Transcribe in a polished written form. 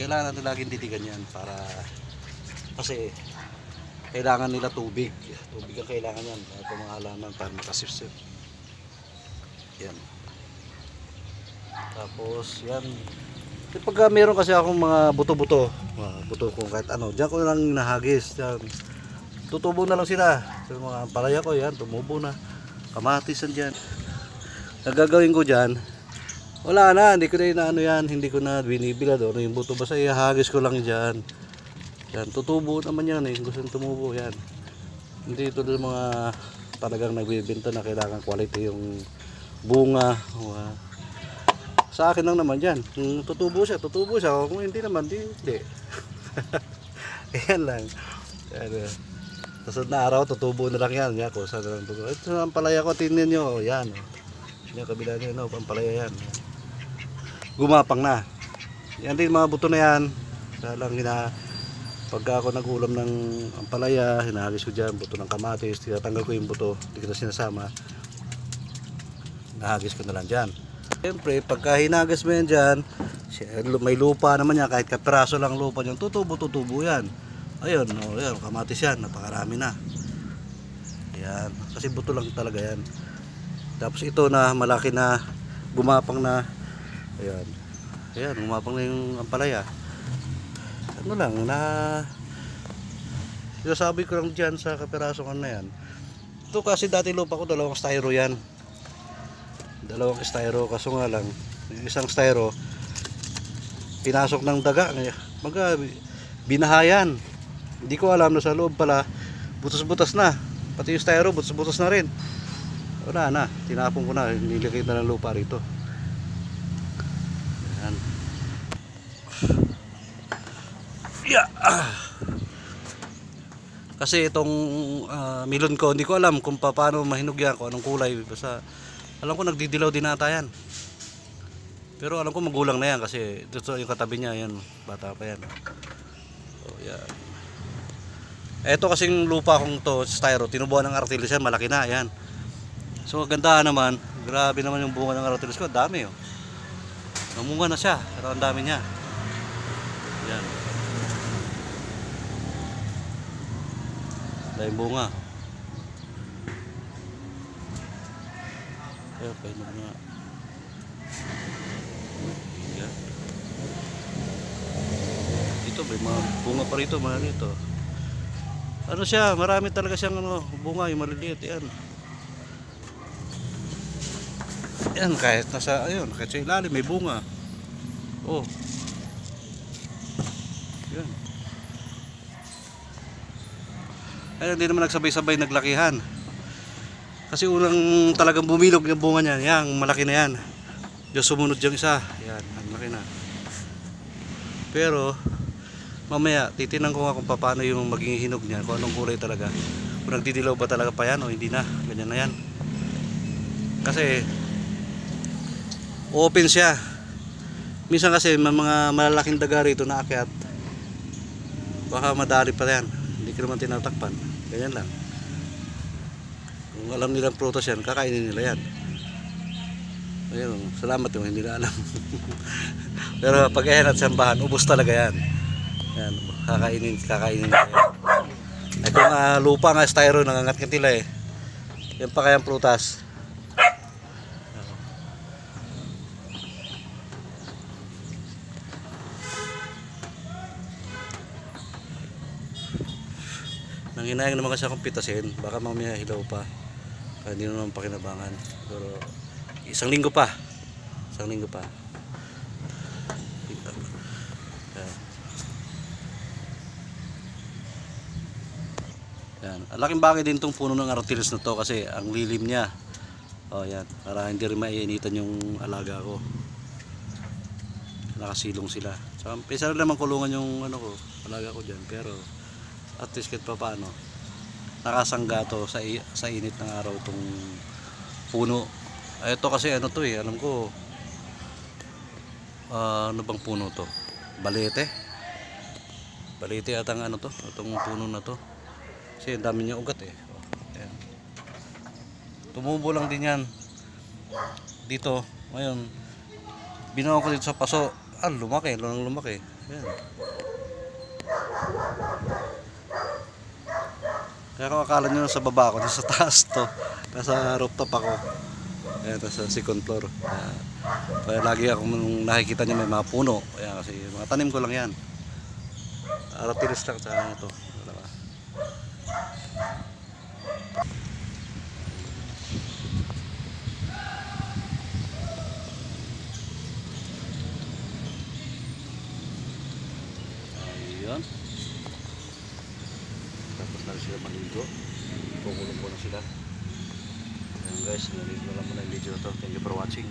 Kailangan natin laging titigan yan para kasi kailangan nila tubig. Tubig ang kailangan yan para mga halaman para makasipsip. Yan. Tapos yan. Pagka meron kasi akong mga buto-buto, buto ko kahit ano, diyan ko lang nahagis. Yan. Tutubo na lang sila. So, mga palaya ko yan, tumubo na. Kamatis yan. Ang gagawin ko dyan, wala na, hindi ko na inaano yan, hindi ko na binibilad o yung buto, basta ihagis ko lang dyan. Yan, tutubo naman yan eh, gusto nang tumubo yan. Hindi ito ng mga talagang nagbibenta na kailangan quality yung bunga. Sa akin lang naman yan, kung tutubo siya, kung hindi naman, hindi. Ayan lang. Tapos na araw, tutubo na lang yan. Yan, kung saan na lang tutubo. Ito ang palaya ko, tingnan nyo, yan. Yan, kabila nyo, no, ang palaya yan. Gumapang na. Yan din mga buto na yan. Kaya lang pagka ako nagulam ng ampalaya, hinahagis ko dyan, buto ng kamatis, tinatanggal ko yung buto, hindi ko na sinasama. Nahagis ko na lang dyan. Siyempre, pagka hinagis mo yan dyan, may lupa naman yan, kahit kapiraso lang lupa dyan, tutubo yan. Ayun, oh, yan, kamatis yan, napakarami na. Yan, kasi buto lang talaga yan. Tapos ito na malaki na, gumapang na. Ayan. Ayan, umapang na yung ampalaya. Ano lang, sinasabi ko lang dyan sa kapiraso kan na yan. Ito kasi dati lupa ko, dalawang styro yan. Dalawang styro, kaso nga lang, yung isang styro, pinasok ng daga. Binahayan. Hindi ko alam na sa loob pala, butas-butas na. Pati yung styro, butas-butas na rin. Wala na, tinapon ko na, nilagay na ng lupa rito. Yan. Yeah. Kasi itong milon ko, hindi ko alam kung paano mahinog yan, kung anong kulay. Basta alam ko nagdidilaw din ata yan. Pero alam ko magulang na yan kasi dito yung katabi niya, yan, bata pa yan. So, yan. Ito kasing lupa kong to, styro, tinubuan ng artilis yan, malaki na, yan. So ganda naman, grabe naman yung bunga ng artilis ko, dami oh. Namunga na siya, pero ang dami niya. Yan. Dahil bunga. Kaya painog nga. Yan. Dito may mga bunga pa rito, maliliit oh. Ano siya, marami talaga siyang bunga, yung maliliit, yan. Yan, kahit nasa, ayun, kahit sa ilalim may bunga. Oh. Yan. Ayun, hindi naman nagsabay-sabay naglakihan. Kasi unang talagang bumilog yung bunga niyan, yan, malaki na yan. Yung sumunod yung isa, yan, naglaki na. Pero mamaya titinan ko nga kung paano yung maging hinog niya, kung anong kulay talaga. Kung nagdidilaw ba talaga pa yan o hindi na, ganyan na yan. Kasi open siya. Minsan kasi may mga malalaking daga rito na akyat, baka madali pa yan, hindi ko naman tinatakpan, ganyan lang. Kung alam nilang prutas yan, kakainin nila yan. Ayun, salamat yung hindi na alam. Pero pag ayan at sambahan, ubos talaga yan. Yan, kakainin nila yan. Itong lupa nga styro, nangangat nila eh. Yan pa kayang prutas. Nanginayang naman kasi akong pitasin, baka mamaya hilaw pa, kaya hindi naman pakinabangan. Pero isang linggo pa. Yan. Ang laking bagay din tong puno ng artilis na to kasi ang lilim niya. Oh, yan, para hindi rin maiinitan yung alaga ko. Nakasilong sila. So, pisa rin naman kulungan yung alaga ko diyan, pero at least kahit pa paano nakasangga to sa init ng araw tong puno. Ito kasi to eh, alam ko ano bang puno to? Balete atang to, itong puno na to. Kasi ang dami niya ugat eh. Ayan. Tumubo lang din yan dito. Ngayon binawa ko dito sa paso, lumaki. Ayan. Kaya kung akala nyo sa baba ako, nasa taas to. Nasa rooftop ako. Ayan, nasa second floor. Kaya lagi ako nakikita nyo may mga puno. Ayan, kasi mga tanim ko lang yan. Aratilis lang sa ano to. Dalawa. Ayun. Tapos na sila maligo. Kukulong ko na sila. Ayan guys, naligo lang muna yung video na to. Thank you for watching.